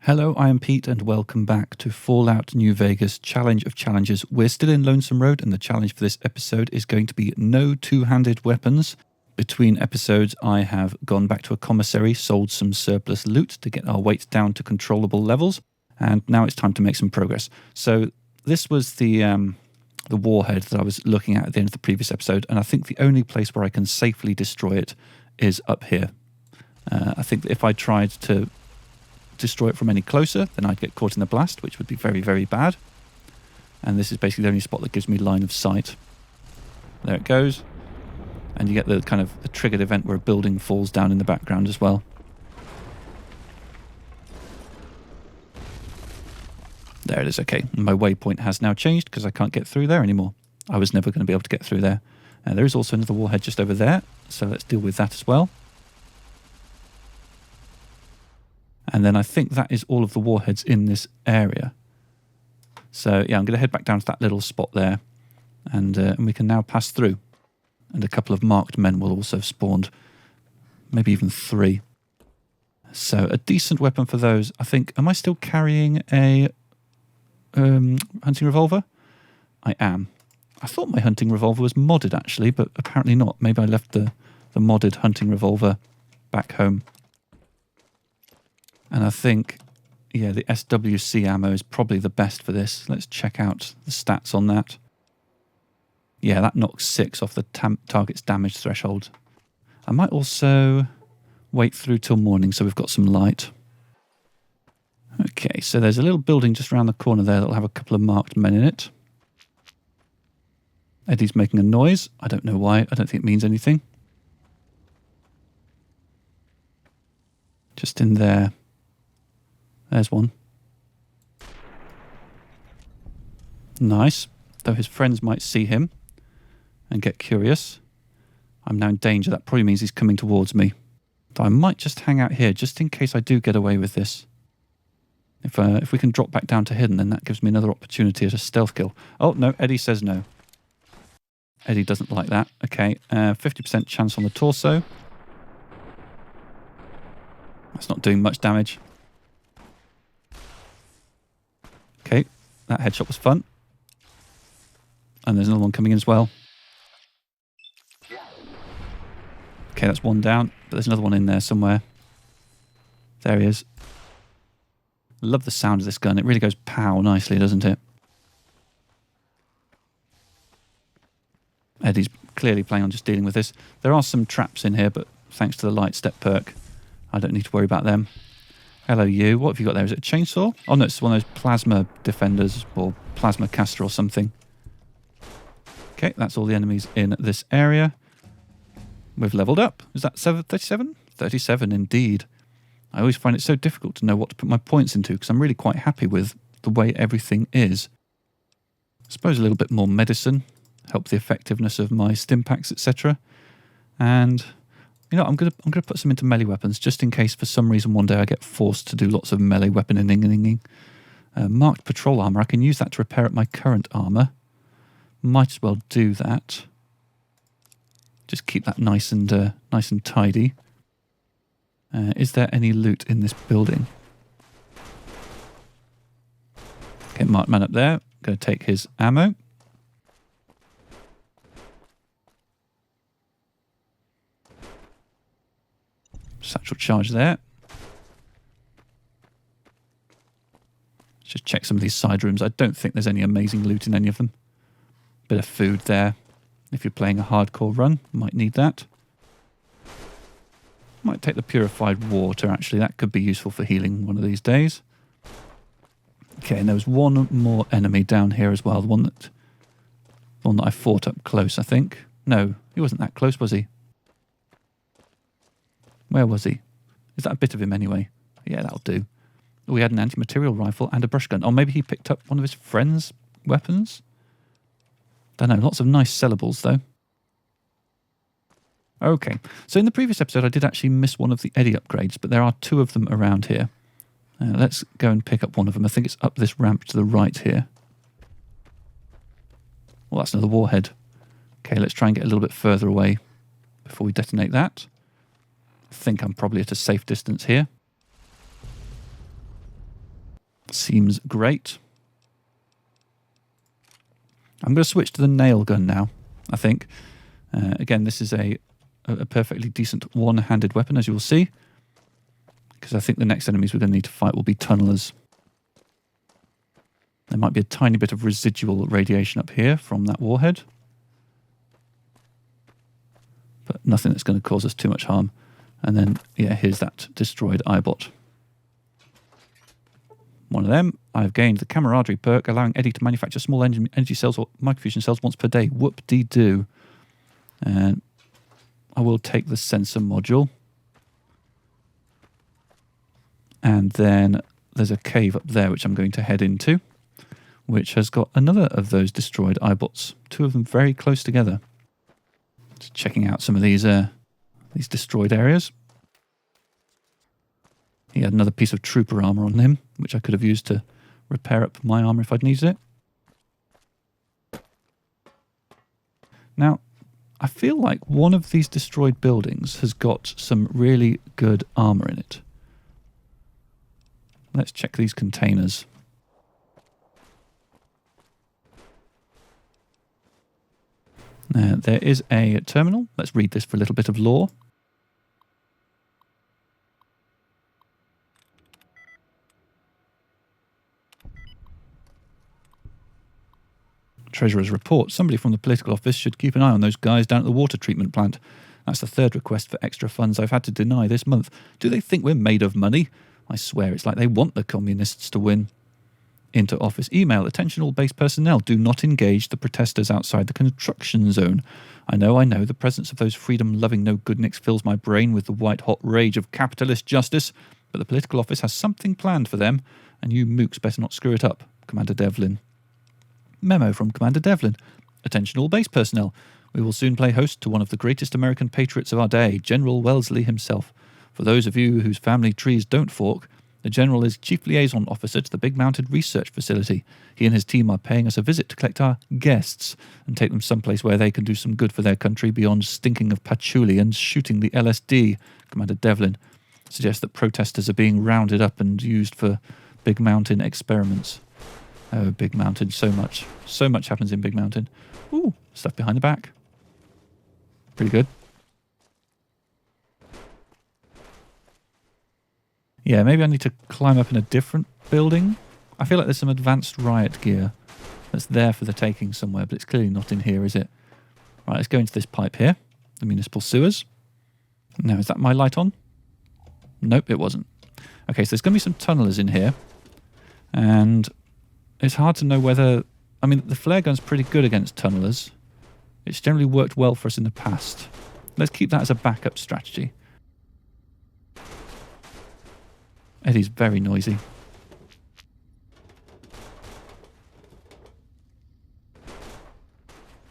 Hello, I am Pete and welcome back to Fallout New Vegas Challenge of Challenges. We're still in Lonesome Road and the challenge for this episode is going to be no two-handed weapons. Between episodes I have gone back to a commissary, sold some surplus loot to get our weight down to controllable levels, and now it's time to make some progress. So this was the warhead that I was looking at the end of the previous episode, and I think the only place where I can safely destroy it is up here. I think that if I tried to destroy it from any closer, then I'd get caught in the blast, which would be very, very bad. And this is basically the only spot that gives me line of sight. There it goes. And you get the kind of the triggered event where a building falls down in the background as well. There it is, okay. And my waypoint has now changed because I can't get through there anymore. I was never going to be able to get through there. There is also another warhead just over there, so let's deal with that as well. And then I think that is all of the warheads in this area. So yeah, I'm going to head back down to that little spot there. And we can now pass through. And a couple of marked men will also have spawned. Maybe even 3. So a decent weapon for those. I think, am I still carrying a hunting revolver? I am. I thought my hunting revolver was modded actually, but apparently not. Maybe I left the modded hunting revolver back home. And I think, yeah, the SWC ammo is probably the best for this. Let's check out the stats on that. Yeah, that knocks 6 off the target's damage threshold. I might also wait through till morning so we've got some light. Okay, so there's a little building just around the corner there that'll have a couple of marked men in it. Eddie's making a noise. I don't know why. I don't think it means anything. Just in there. There's one. Nice. Though his friends might see him and get curious. I'm now in danger. That probably means he's coming towards me. Though I might just hang out here just in case I do get away with this. If we can drop back down to hidden, then that gives me another opportunity at a stealth kill. Oh, no. Eddie says no. Eddie doesn't like that. Okay. 50% chance on the torso. That's not doing much damage. Okay, that headshot was fun. And there's another one coming in as well. Okay, that's one down, but there's another one in there somewhere. There he is. Love the sound of this gun. It really goes pow nicely, doesn't it? Eddie's clearly planning on just dealing with this. There are some traps in here, but thanks to the light step perk, I don't need to worry about them. Hello, you. What have you got there? Is it a chainsaw? Oh, no, it's one of those plasma defenders or plasma caster or something. Okay, that's all the enemies in this area. We've leveled up. Is that 37? 37, indeed. I always find it so difficult to know what to put my points into because I'm really quite happy with the way everything is. I suppose a little bit more medicine, help the effectiveness of my stim packs, etc. And you know, I'm gonna put some into melee weapons just in case for some reason one day I get forced to do lots of melee weaponing. Marked patrol armor. I can use that to repair up my current armor. Might as well do that. Just keep that nice and tidy. Is there any loot in this building? Okay, marked man up there. Going to take his ammo. Satchel charge there. Let's just check some of these side rooms. I don't think there's any amazing loot in any of them. Bit of food there. If you're playing a hardcore run, might need that. Might take the purified water, actually. That could be useful for healing one of these days. Okay, and there was one more enemy down here as well. The one that I fought up close, I think. No, he wasn't that close, was he? Where was he? Is that a bit of him anyway? Yeah, that'll do. Oh, he had an anti-material rifle and a brush gun. Oh, maybe he picked up one of his friend's weapons? Don't know. Lots of nice sellables, though. Okay. So in the previous episode, I did actually miss one of the Eddie upgrades, but there are 2 of them around here. Let's go and pick up one of them. I think it's up this ramp to the right here. Well, that's another warhead. Okay, let's try and get a little bit further away before we detonate that. I think I'm probably at a safe distance here. Seems great. I'm going to switch to the nail gun now, I think. Again, this is a perfectly decent one-handed weapon, as you will see. Because I think the next enemies we're going to need to fight will be tunnelers. There might be a tiny bit of residual radiation up here from that warhead. But nothing that's going to cause us too much harm. And then, yeah, here's that destroyed eyebot. One of them. I've gained the camaraderie perk, allowing Eddie to manufacture small energy cells or microfusion cells once per day. Whoop-dee-doo. And I will take the sensor module. And then there's a cave up there, which I'm going to head into, which has got another of those destroyed eyebots. Two of them very close together. Just checking out some of these destroyed areas. He had another piece of trooper armor on him, which I could have used to repair up my armor if I'd needed it. Now, I feel like one of these destroyed buildings has got some really good armor in it. Let's check these containers. There is a terminal. Let's read this for a little bit of lore. Treasurer's report. Somebody from the political office should keep an eye on those guys down at the water treatment plant. That's the third request for extra funds I've had to deny this month. Do they think we're made of money? I swear it's like they want the communists to win. Into office. Email. Attention all base personnel. Do not engage the protesters outside the construction zone. I know. The presence of those freedom-loving no-good-nicks fills my brain with the white-hot rage of capitalist justice, but the political office has something planned for them, and you mooks better not screw it up. Commander Devlin. Memo from Commander Devlin. Attention all base personnel. We will soon play host to one of the greatest American patriots of our day, General Wellesley himself. For those of you whose family trees don't fork, the General is Chief Liaison Officer to the Big Mountain Research Facility. He and his team are paying us a visit to collect our guests and take them someplace where they can do some good for their country beyond stinking of patchouli and shooting the LSD. Commander Devlin suggests that protesters are being rounded up and used for Big Mountain experiments. Oh, Big Mountain, so much. So much happens in Big Mountain. Ooh, stuff behind the back. Pretty good. Yeah, maybe I need to climb up in a different building. I feel like there's some advanced riot gear that's there for the taking somewhere, but it's clearly not in here, is it? Right, let's go into this pipe here. The municipal sewers. Now, is that my light on? Nope, it wasn't. Okay, so there's going to be some tunnelers in here. And it's hard to know whether... I mean, the flare gun's pretty good against tunnelers. It's generally worked well for us in the past. Let's keep that as a backup strategy. Eddie's very noisy.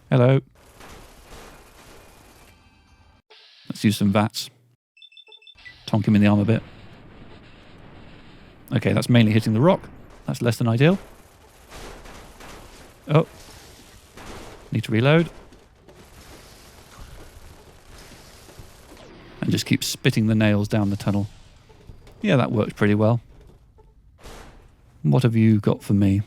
Hello. Let's use some VATs. Tonk him in the arm a bit. Okay, that's mainly hitting the rock. That's less than ideal. Oh. Need to reload. And just keep spitting the nails down the tunnel. Yeah, that worked pretty well. What have you got for me?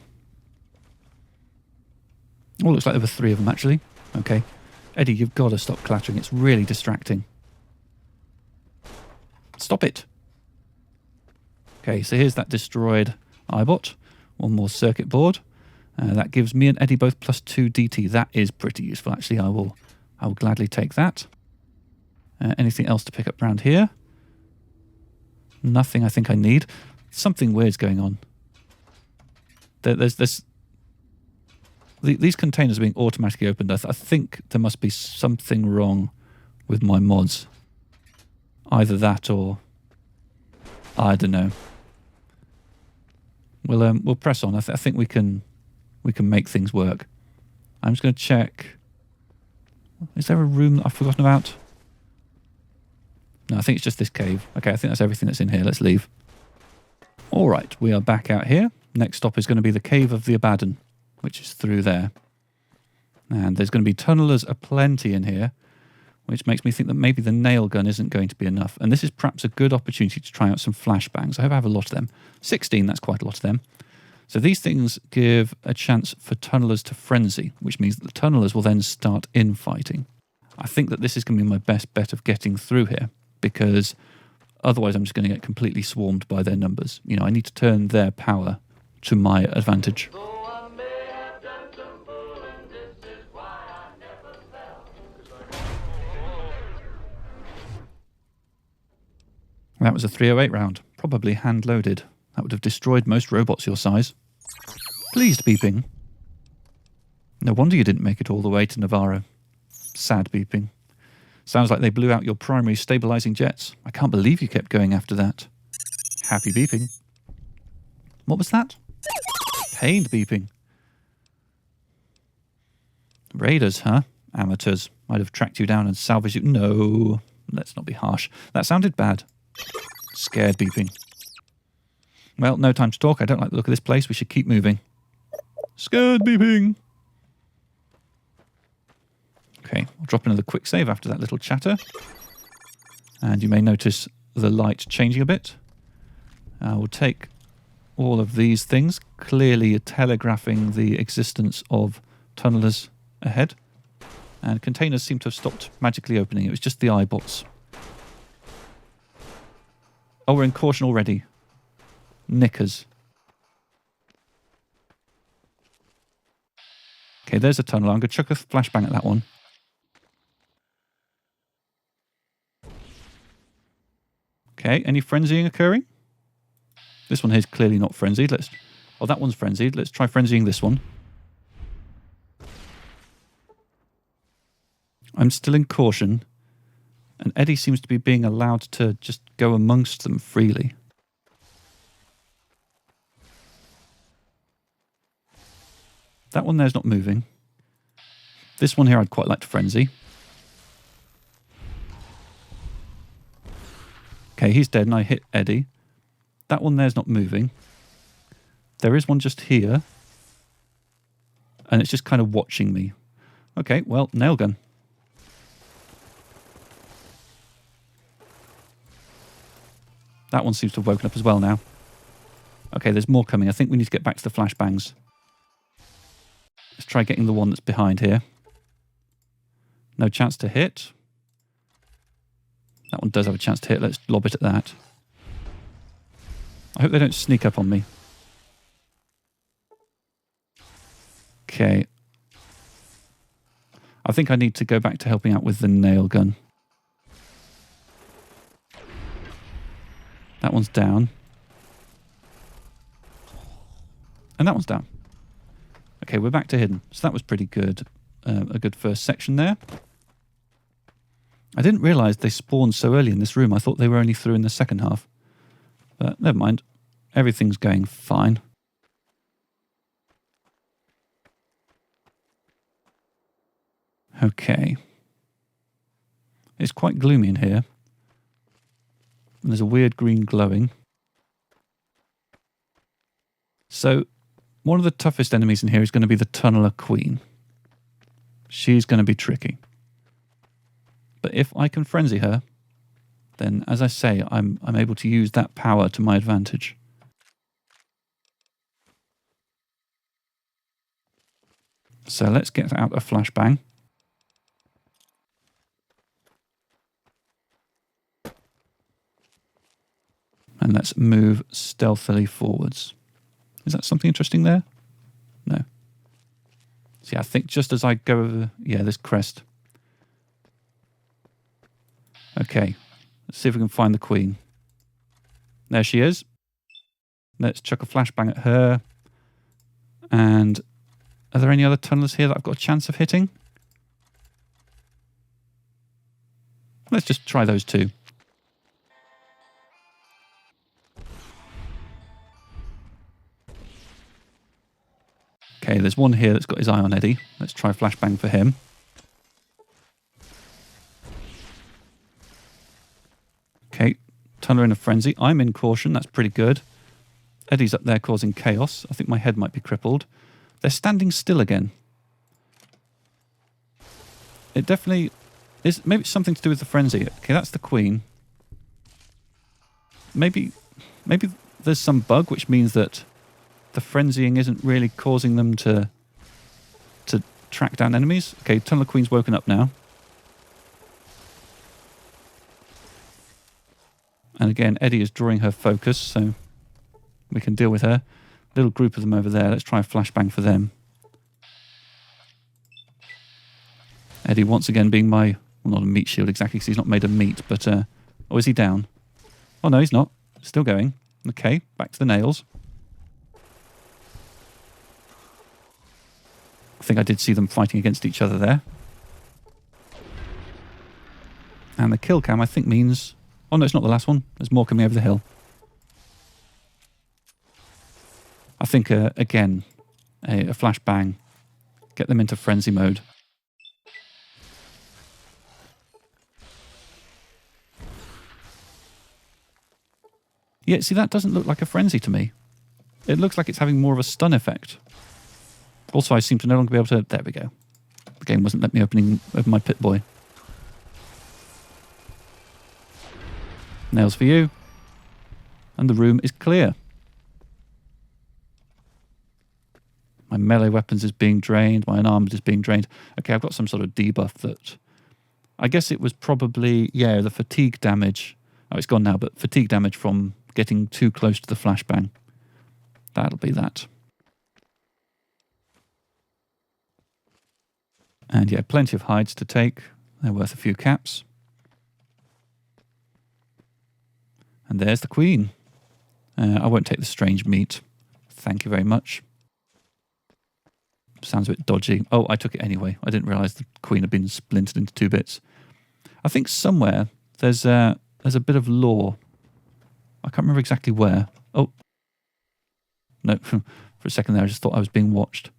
Oh, looks like there were 3 of them, actually. Okay. Eddie, you've got to stop clattering. It's really distracting. Stop it. Okay, so here's that destroyed eyebot. One more circuit board. That gives me and Eddie both +2 DT. That is pretty useful, actually. I will gladly take that. Anything else to pick up around here? Nothing I think I need. Something weird's going on. These containers are being automatically opened. I think there must be something wrong with my mods. Either that or... I don't know. We'll press on. I think we can make things work. I'm just going to check. Is there a room that I've forgotten about? No, I think it's just this cave. Okay, I think that's everything that's in here. Let's leave. All right, we are back out here. Next stop is going to be the Cave of the Abaddon, which is through there. And there's going to be tunnelers aplenty in here, which makes me think that maybe the nail gun isn't going to be enough. And this is perhaps a good opportunity to try out some flashbangs. I hope I have a lot of them. 16, that's quite a lot of them. So these things give a chance for tunnelers to frenzy, which means that the tunnelers will then start infighting. I think that this is going to be my best bet of getting through here, because otherwise I'm just going to get completely swarmed by their numbers. You know, I need to turn their power to my advantage. That was a 308 round, probably hand-loaded. That would have destroyed most robots your size. Pleased beeping. No wonder you didn't make it all the way to Navarro. Sad beeping. Sounds like they blew out your primary stabilizing jets. I can't believe you kept going after that. Happy beeping. What was that? Pained beeping. Raiders, huh? Amateurs. Might have tracked you down and salvaged you. No, let's not be harsh. That sounded bad. Scared beeping. Well, no time to talk. I don't like the look of this place. We should keep moving. Scared beeping. Okay, I'll drop another quick save after that little chatter. And you may notice the light changing a bit. I will take all of these things, clearly telegraphing the existence of tunnelers ahead. And containers seem to have stopped magically opening. It was just the eyeballs. Oh, we're in caution already. Knickers. Okay, there's a tunnel. I'm going to chuck a flashbang at that one. Okay, any frenzying occurring? This one here is clearly not frenzied. Oh, that one's frenzied. Let's try frenzying this one. I'm still in caution. And Eddie seems to be being allowed to just go amongst them freely. That one there's not moving. This one here I'd quite like to frenzy. Okay, he's dead and I hit Eddie. That one there's not moving. There is one just here. And it's just kind of watching me. Okay, well, nail gun. That one seems to have woken up as well now. Okay, there's more coming. I think we need to get back to the flashbangs. Let's try getting the one that's behind here. No chance to hit. That one does have a chance to hit. Let's lob it at that. I hope they don't sneak up on me. Okay. I think I need to go back to helping out with the nail gun. That one's down. And that one's down. Okay, we're back to hidden. So that was pretty good. A good first section there. I didn't realise they spawned so early in this room. I thought they were only through in the second half. But never mind. Everything's going fine. Okay. It's quite gloomy in here. And there's a weird green glowing. So, one of the toughest enemies in here is going to be the Tunneler Queen. She's going to be tricky. But if I can frenzy her, then, as I say, I'm able to use that power to my advantage. So let's get out a flashbang. And let's move stealthily forwards. Is that something interesting there? No. See, I think just as I go over... Yeah, this crest. Okay. Let's see if we can find the Queen. There she is. Let's chuck a flashbang at her. And are there any other tunnelers here that I've got a chance of hitting? Let's just try those two. Okay, there's one here that's got his eye on Eddie. Let's try flashbang for him. Okay, Tunneler in a frenzy. I'm in caution, that's pretty good. Eddie's up there causing chaos. I think my head might be crippled. They're standing still again. It definitely is. Maybe it's something to do with the frenzy. Okay, that's the Queen. Maybe there's some bug which means that the frenzying isn't really causing them to track down enemies. Okay, Tunneler Queen's woken up now. And again, Eddie is drawing her focus, so we can deal with her. Little group of them over there. Let's try a flashbang for them. Eddie once again being my... Well, not a meat shield exactly, because he's not made of meat, but... oh, is he down? Oh, no, he's not. Still going. Okay, back to the nails. I think I did see them fighting against each other there. And the kill cam, I think, means... Oh, no, it's not the last one. There's more coming over the hill. I think, again, a flashbang. Get them into frenzy mode. Yeah, see, that doesn't look like a frenzy to me. It looks like it's having more of a stun effect. Also, I seem to no longer be able to... There we go. The game wasn't letting me open my Pit-Boy. Nails for you. And the room is clear. My melee weapons is being drained. My unarmed is being drained. Okay, I've got some sort of debuff that... I guess it was probably... Yeah, the fatigue damage. Oh, it's gone now, but fatigue damage from getting too close to the flashbang. That'll be that. And yeah, plenty of hides to take. They're worth a few caps. And there's the queen. I won't take the strange meat. Thank you very much. Sounds a bit dodgy. Oh, I took it anyway. I didn't realise the queen had been splintered into 2 bits. I think somewhere there's a bit of lore. I can't remember exactly where. Oh. No, for a second there I just thought I was being watched.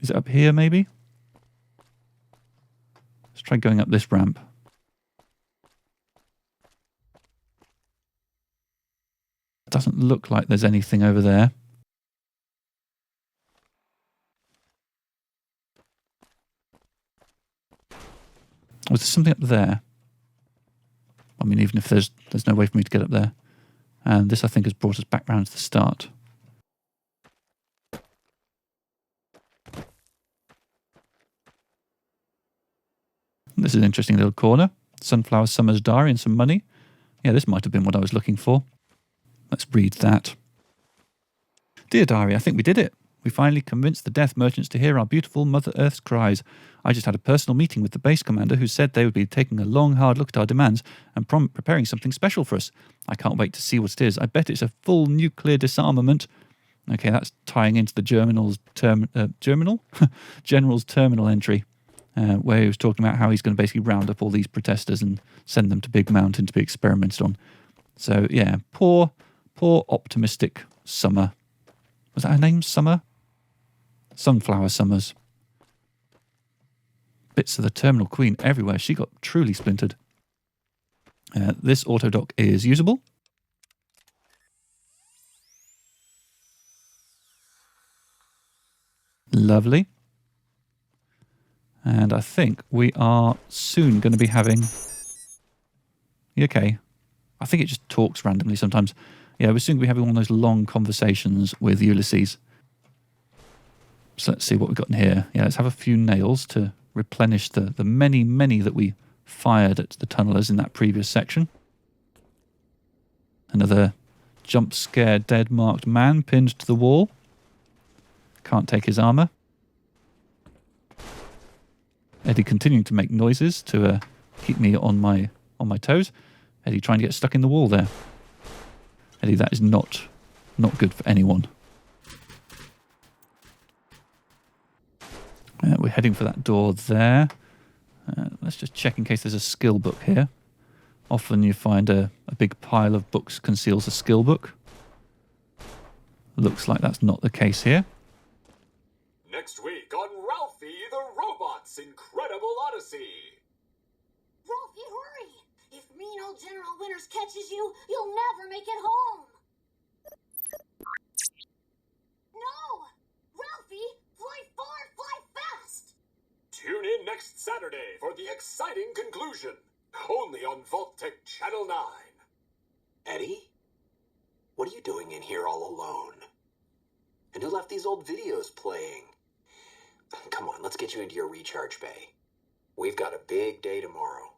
Is it up here, maybe? Let's try going up this ramp. It doesn't look like there's anything over there. Was there something up there? I mean, even if there's no way for me to get up there. And this, I think, has brought us back round to the start. This is an interesting little corner. Sunflower Summer's Diary and some money. Yeah, this might have been what I was looking for. Let's read that. Dear Diary, I think we did it. We finally convinced the death merchants to hear our beautiful Mother Earth's cries. I just had a personal meeting with the base commander who said they would be taking a long, hard look at our demands and preparing something special for us. I can't wait to see what it is. I bet it's a full nuclear disarmament. Okay, that's tying into the General's terminal entry, where he was talking about how he's going to basically round up all these protesters and send them to Big Mountain to be experimented on. So, yeah, poor optimistic Summer. Was that her name, Summer? Sunflower Summers. Bits of the Terminal Queen everywhere. She got truly splintered. This autodock is usable. Lovely. And I think we are soon going to be having... Okay. I think it just talks randomly sometimes. Yeah, we're soon going to be having one of those long conversations with Ulysses. So let's see what we've got in here. Yeah, let's have a few nails to replenish the many, many that we fired at the tunnelers in that previous section. Another jump scare dead marked man pinned to the wall. Can't take his armour. Eddie continuing to make noises to keep me on my toes. Eddie trying to get stuck in the wall there. Eddie, that is not good for anyone. We're heading for that door there. Let's just check in case there's a skill book here. Often you find a big pile of books conceals a skill book. Looks like that's not the case here. Next week on Ralphie the Robot's Incredible Odyssey. Ralphie, hurry! If mean old General Winters catches you, you'll never make it home. No! Ralphie, fly far, fly fast! Tune in next Saturday for the exciting conclusion. Only on Vault Tech Channel 9. Eddie? Where What are you doing in here all alone? And who left these old videos playing? Come on, let's get you into your recharge bay. We've got a big day tomorrow.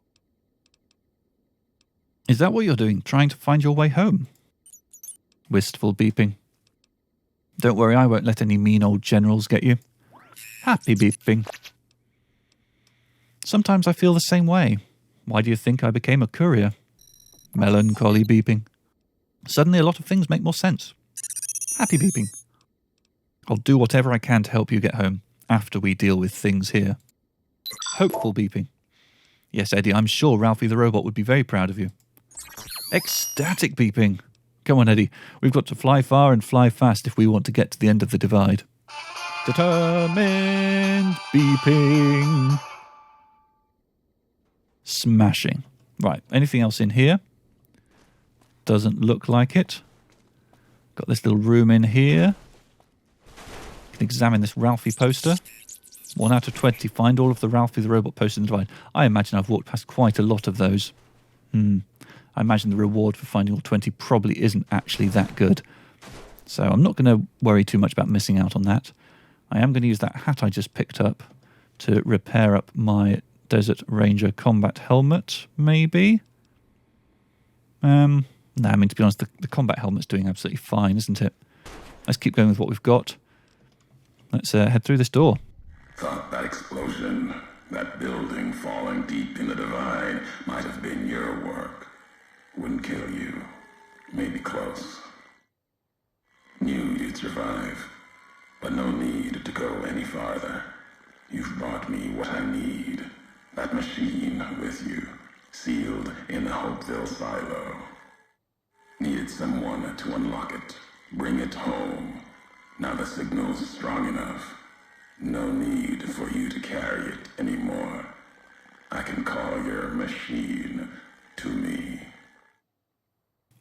Is that what you're doing? Trying to find your way home? Wistful beeping. Don't worry, I won't let any mean old generals get you. Happy beeping. Sometimes I feel the same way. Why do you think I became a courier? Melancholy beeping. Suddenly a lot of things make more sense. Happy beeping. I'll do whatever I can to help you get home after we deal with things here. Hopeful beeping. Yes, Eddie, I'm sure Ralphie the robot would be very proud of you. Ecstatic beeping. Come on, Eddie. We've got to fly far and fly fast if we want to get to the end of the divide. Determined beeping. Smashing. Right, anything else in here? Doesn't look like it. Got this little room in here. Can examine this Ralphie poster. 1 out of 20. Find all of the Ralphie the robot posters in the divide. I imagine I've walked past quite a lot of those. I imagine the reward for finding all 20 probably isn't actually that good. So I'm not going to worry too much about missing out on that. I am going to use that hat I just picked up to repair up my Desert Ranger combat helmet, maybe? No, I mean, to be honest, the combat helmet's doing absolutely fine, isn't it? Let's keep going with what we've got. Let's head through this door. Thought that explosion, that building falling deep in the divide, might have been your work. Wouldn't kill you. Maybe close. Knew you'd survive, but no need to go any farther. You've brought me what I need. That machine with you, sealed in the Hopeville silo. Needed someone to unlock it, bring it home. Now the signal's strong enough. No need for you to carry it anymore. I can call your machine to me.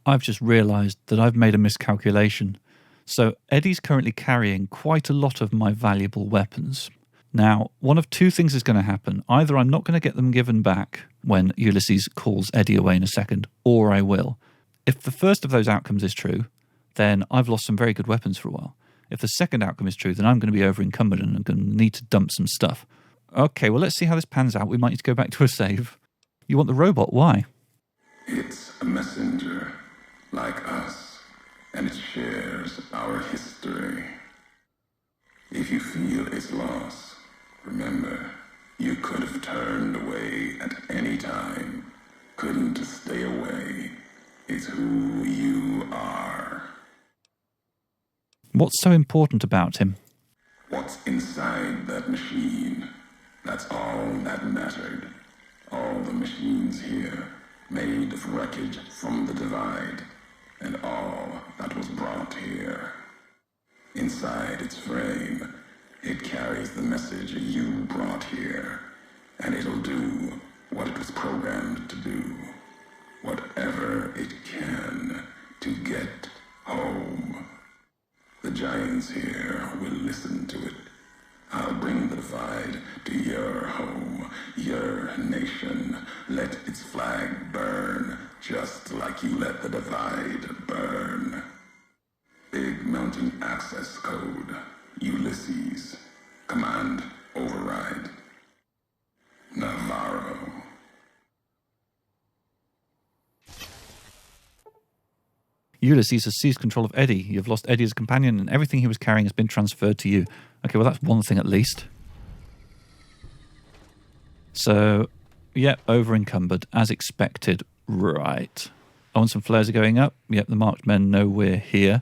I've just realised that I've made a miscalculation. So Eddie's currently carrying quite a lot of my valuable weapons. Now, one of two things is going to happen. Either I'm not going to get them given back when Ulysses calls Eddie away in a second, or I will. If the first of those outcomes is true, then I've lost some very good weapons for a while. If the second outcome is true, then I'm going to be over encumbered and I'm going to need to dump some stuff. Okay, well, let's see how this pans out. We might need to go back to a save. You want the robot? Why? It's a messenger, like us, and it shares our history. If you feel its loss, remember, you could have turned away at any time. Couldn't stay away. It's who you are. What's so important about him? What's inside that machine? That's all that mattered. All the machines here, made of wreckage from the divide, and all that was brought here. Inside its frame, it carries the message you brought here, and it'll do what it was programmed to do. Whatever it can to get home. The giants here will listen to it. I'll bring the divide to your home, your nation. Let its flag burn, just like you let the divide burn. Big Mountain Access Code, Ulysses. Command override. Navarro. Ulysses has seized control of Eddie. You've lost Eddie as a companion and everything he was carrying has been transferred to you. Okay, well, that's one thing at least. So, yep, over-encumbered, as expected. Right. Oh, and some flares are going up. Yep, the marked men know we're here.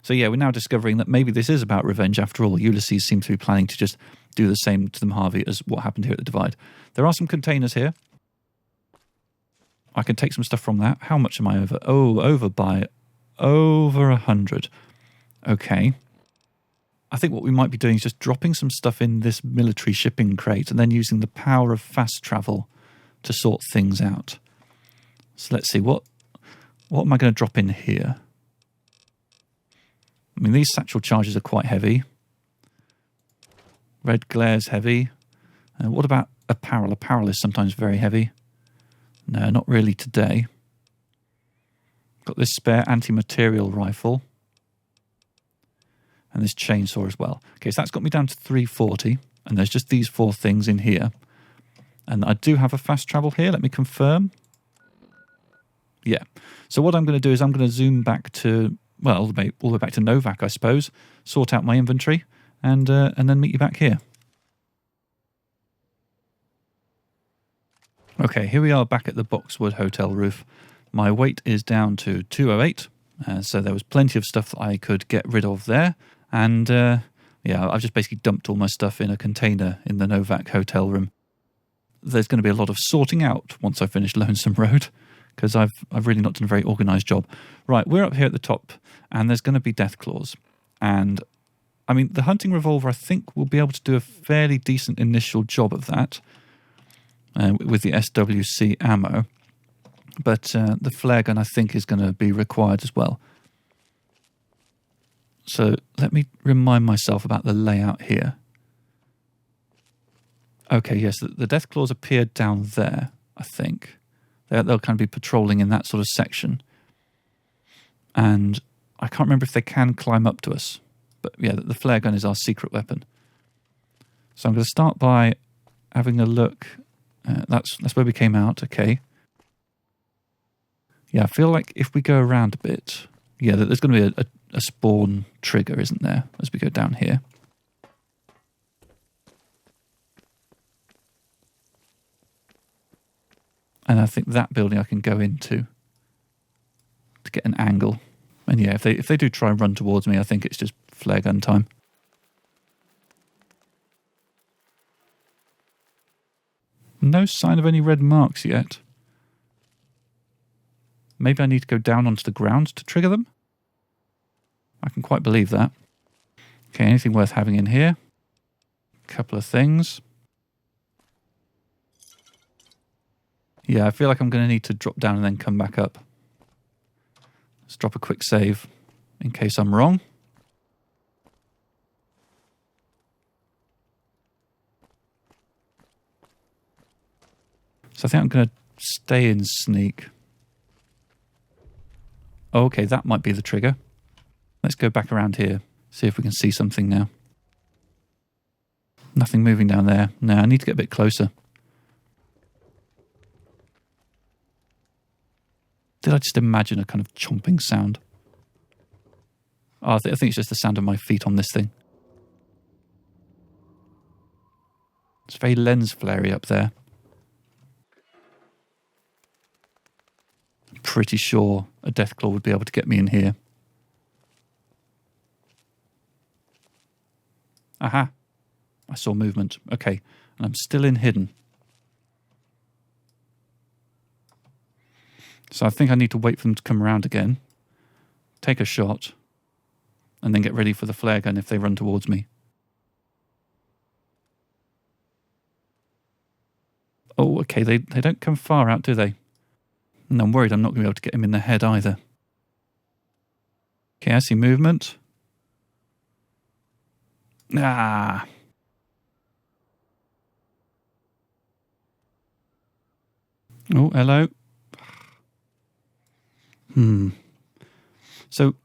So, yeah, we're now discovering that maybe this is about revenge after all. Ulysses seems to be planning to just do the same to them, Harvey, as what happened here at the Divide. There are some containers here. I can take some stuff from that. How much am I over? Oh, over by over 100. Okay. I think what we might be doing is just dropping some stuff in this military shipping crate and then using the power of fast travel to sort things out. So let's see, what am I going to drop in here? I mean, these satchel charges are quite heavy. Red glare's heavy. What about apparel? Apparel is sometimes very heavy. No, not really today. Got this spare anti-material rifle. And this chainsaw as well. Okay, so that's got me down to 340. And there's just these 4 things in here. And I do have a fast travel here. Let me confirm. Yeah. So what I'm going to do is I'm going to zoom back to, well, all the way back to Novak, I suppose. Sort out my inventory. And then meet you back here. Okay, here we are back at the Boxwood Hotel Roof. My weight is down to 208. So there was plenty of stuff that I could get rid of there. And yeah, I've just basically dumped all my stuff in a container in the Novak hotel room. There's going to be a lot of sorting out once I finish Lonesome Road, because I've really not done a very organised job. Right, we're up here at the top, and there's going to be deathclaws. And, I mean, the hunting revolver, I think, will be able to do a fairly decent initial job of that with the SWC ammo. But the flare gun, I think, is going to be required as well. So let me remind myself about the layout here. Okay, yes, the deathclaws appeared down there, I think. They'll kind of be patrolling in that sort of section. And I can't remember if they can climb up to us. But yeah, the flare gun is our secret weapon. So I'm going to start by having a look. That's where we came out, okay. Yeah, I feel like if we go around a bit, yeah, there's going to be a spawn trigger, isn't there, as we go down here. And I think that building I can go into to get an angle. And yeah, if they do try and run towards me, I think it's just flare gun time. No sign of any red marks yet. Maybe I need to go down onto the ground to trigger them? I can quite believe that. Okay, anything worth having in here? A couple of things. Yeah, I feel like I'm going to need to drop down and then come back up. Let's drop a quick save in case I'm wrong. So I think I'm going to stay in sneak. Oh, okay, that might be the trigger. Let's go back around here, see if we can see something now. Nothing moving down there. No, I need to get a bit closer. Did I just imagine a kind of chomping sound? Oh, I think it's just the sound of my feet on this thing. It's very lens flary up there. I'm pretty sure a deathclaw would be able to get me in here. Aha! I saw movement. Okay, and I'm still in hidden. So I think I need to wait for them to come around again, take a shot, and then get ready for the flare gun if they run towards me. Oh, okay, they don't come far out, do they? And I'm worried I'm not going to be able to get him in the head either. Okay, I see movement. Ah! Oh, hello. So,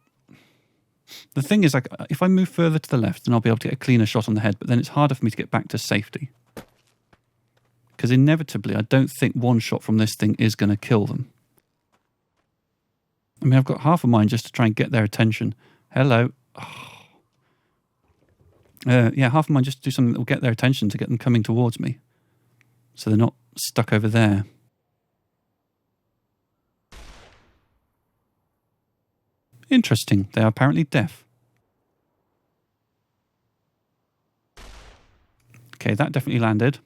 the thing is, like, if I move further to the left, then I'll be able to get a cleaner shot on the head, but then it's harder for me to get back to safety. Because inevitably, I don't think one shot from this thing is going to kill them. I mean, I've got half a mind just to try and get their attention. Hello. Oh. Yeah, half a mind just to do something that will get their attention to get them coming towards me. So they're not stuck over there. Interesting. They are apparently deaf. Okay, that definitely landed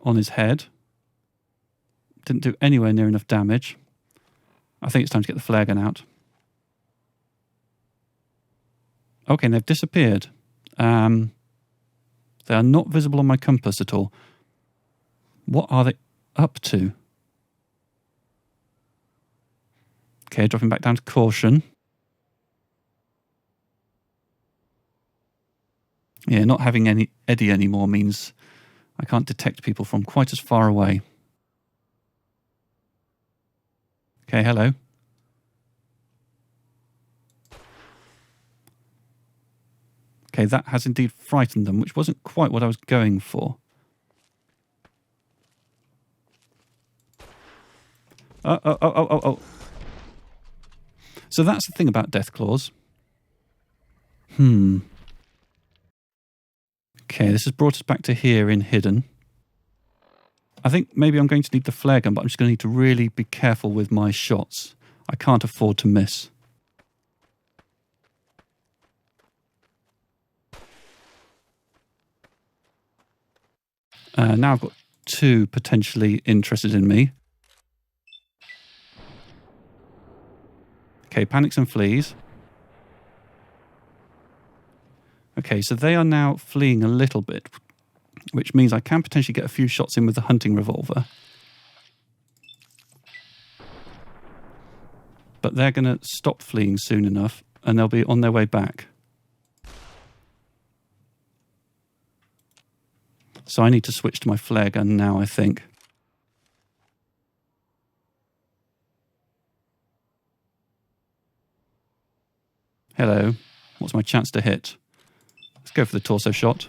on his head. Didn't do anywhere near enough damage. I think it's time to get the flare gun out. Okay, and they've disappeared. They are not visible on my compass at all. What are they up to? Okay, dropping back down to caution. Yeah, not having any eddy anymore means I can't detect people from quite as far away. Okay, hello. Okay, that has indeed frightened them, which wasn't quite what I was going for. Oh. So that's the thing about deathclaws. Okay, this has brought us back to here in Hidden. I think maybe I'm going to need the flare gun, but I'm just going to need to really be careful with my shots. I can't afford to miss. Now I've got two potentially interested in me. Okay, panics and flees. Okay, so they are now fleeing a little bit, which means I can potentially get a few shots in with the hunting revolver. But they're going to stop fleeing soon enough, and they'll be on their way back. So I need to switch to my flare gun now, I think. Hello. What's my chance to hit? Let's go for the torso shot.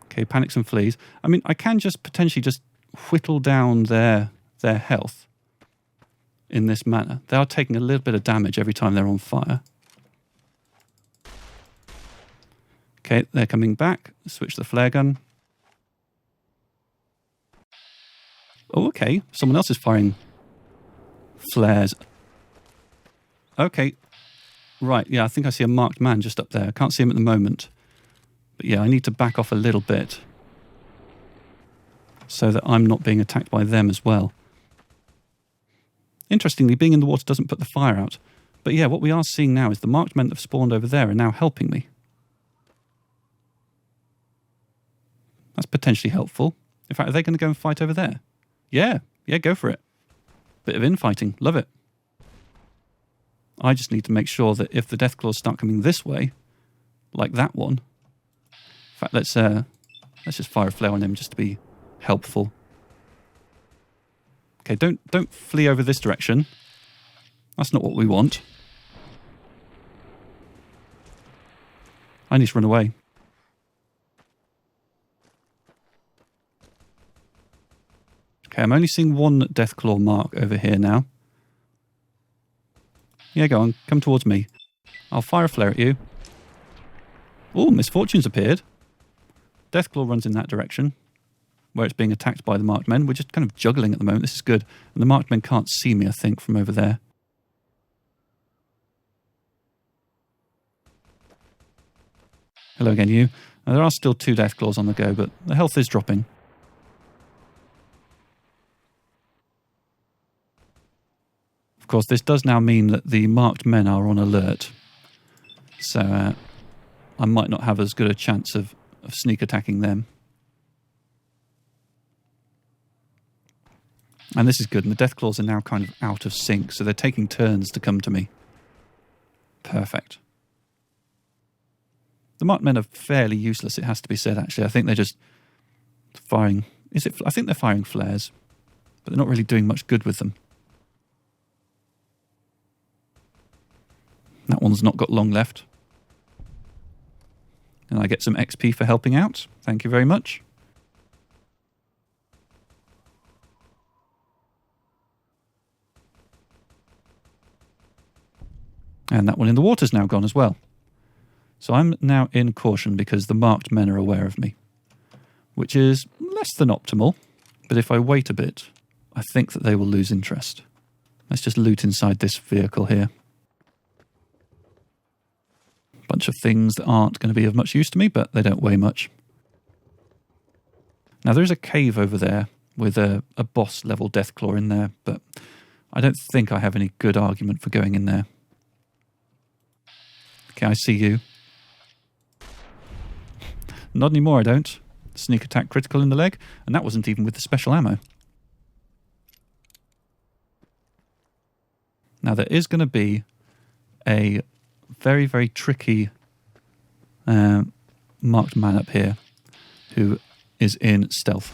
Okay, panics and flees. I mean, I can just potentially just whittle down their health in this manner. They are taking a little bit of damage every time they're on fire. Okay, they're coming back. Switch the flare gun. Oh, okay. Someone else is firing flares. Okay. Right, yeah, I think I see a marked man just up there. I can't see him at the moment. But yeah, I need to back off a little bit so that I'm not being attacked by them as well. Interestingly, being in the water doesn't put the fire out. But yeah, what we are seeing now is the marked men that have spawned over there are now helping me. That's potentially helpful. In fact, are they going to go and fight over there? Yeah, go for it. Bit of infighting, love it. I just need to make sure that if the deathclaws start coming this way, like that one. In fact, let's just fire a flare on him just to be helpful. Okay, don't flee over this direction. That's not what we want. I need to run away. Okay, I'm only seeing one deathclaw mark over here now. Yeah, go on. Come towards me. I'll fire a flare at you. Oh, misfortune's appeared. Deathclaw runs in that direction, where it's being attacked by the marked men. We're just kind of juggling at the moment. This is good. And the marked men can't see me, I think, from over there. Hello again, you. Now, there are still two deathclaws on the go, but the health is dropping. Of course, this does now mean that the marked men are on alert. So I might not have as good a chance of sneak attacking them. And this is good. And the deathclaws are now kind of out of sync, so they're taking turns to come to me. Perfect. The marked men are fairly useless, it has to be said, actually. I think they're just firing... I think they're firing flares, but they're not really doing much good with them. That one's not got long left. And I get some XP for helping out. Thank you very much. And that one in the water's now gone as well. So I'm now in caution because the marked men are aware of me, which is less than optimal. But if I wait a bit, I think that they will lose interest. Let's just loot inside this vehicle here. Bunch of things that aren't going to be of much use to me, but they don't weigh much. Now there is a cave over there with a boss level deathclaw in there, but I don't think I have any good argument for going in there. Okay, I see you. Not anymore, I don't. Sneak attack critical in the leg, and that wasn't even with the special ammo. Now there is going to be a very, very tricky marked man up here who is in stealth.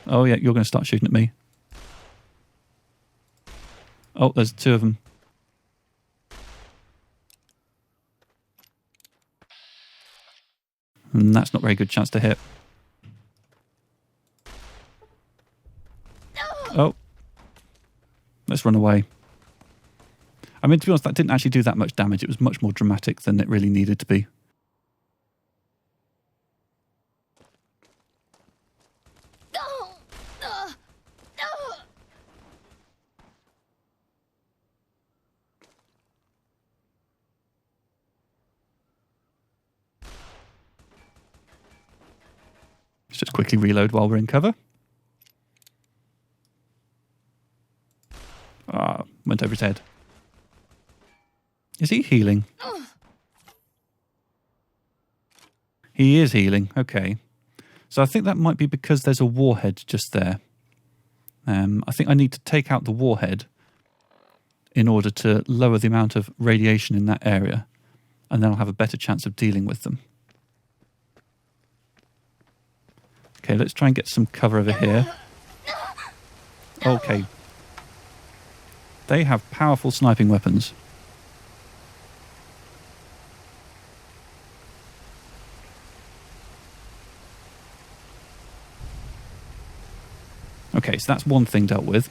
Oh yeah, you're going to start shooting at me. Oh, there's two of them. And that's not a very good chance to hit. Oh. Let's run away. I mean, to be honest, that didn't actually do that much damage. It was much more dramatic than it really needed to be. Let's just quickly reload while we're in cover. Ah, went over his head. Is he healing? He is healing. Okay. So I think that might be because there's a warhead just there. I think I need to take out the warhead in order to lower the amount of radiation in that area, and then I'll have a better chance of dealing with them. Okay, let's try and get some cover over here. Okay. They have powerful sniping weapons. Okay, so that's one thing dealt with.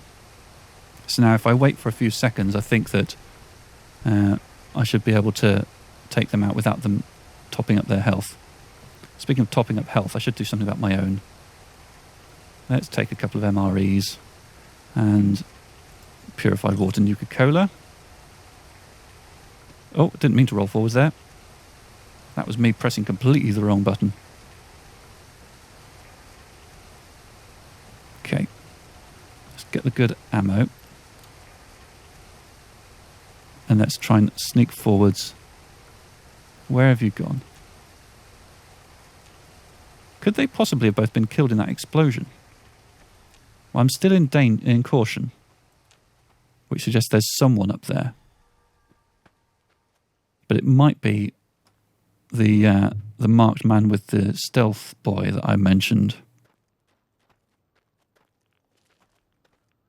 So now if I wait for a few seconds, I think that I should be able to take them out without them topping up their health. Speaking of topping up health, I should do something about my own. Let's take a couple of MREs and purified water Nuka-Cola. Oh, didn't mean to roll forwards there. That was me pressing completely the wrong button. Okay. Let's get the good ammo. And let's try and sneak forwards. Where have you gone? Could they possibly have both been killed in that explosion? Well, I'm still in caution, which suggests there's someone up there. But it might be the marked man with the stealth boy that I mentioned.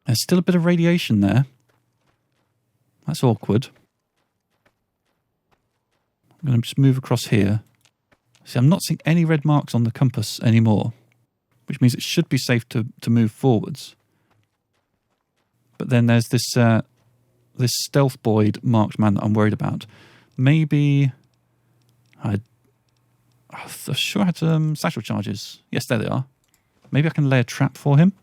There's still a bit of radiation there. That's awkward. I'm going to just move across here. See, I'm not seeing any red marks on the compass anymore, which means it should be safe to move forwards. But then there's this this stealth boyd marked man that I'm worried about. Maybe I'm sure I had satchel charges. Yes, there they are. Maybe I can lay a trap for him.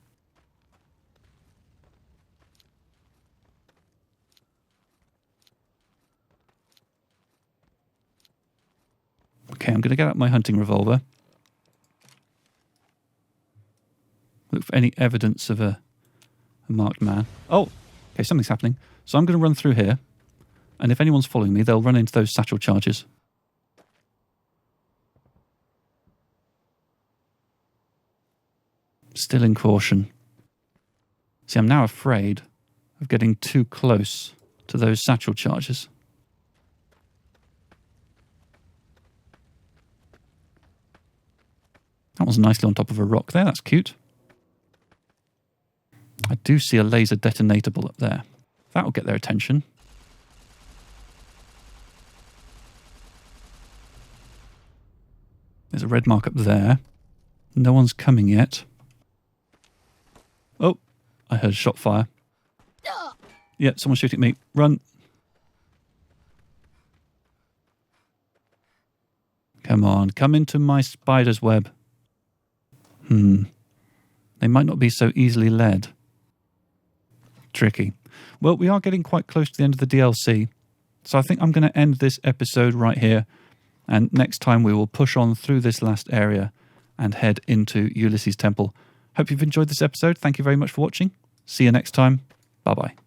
Okay, I'm going to get out my hunting revolver. Look for any evidence of a marked man. Oh, okay, something's happening. So I'm going to run through here, and if anyone's following me, they'll run into those satchel charges. Still in caution. See, I'm now afraid of getting too close to those satchel charges. That was nicely on top of a rock there. That's cute. I do see a laser detonatable up there. That'll get their attention. There's a red mark up there. No one's coming yet. Oh, I heard a shot fire. Yeah, someone's shooting at me. Run. Come on, come into my spider's web. They might not be so easily led. Tricky. Well, we are getting quite close to the end of the DLC, so I think I'm going to end this episode right here, and next time we will push on through this last area and head into Ulysses' Temple. Hope you've enjoyed this episode. Thank you very much for watching. See you next time. Bye-bye.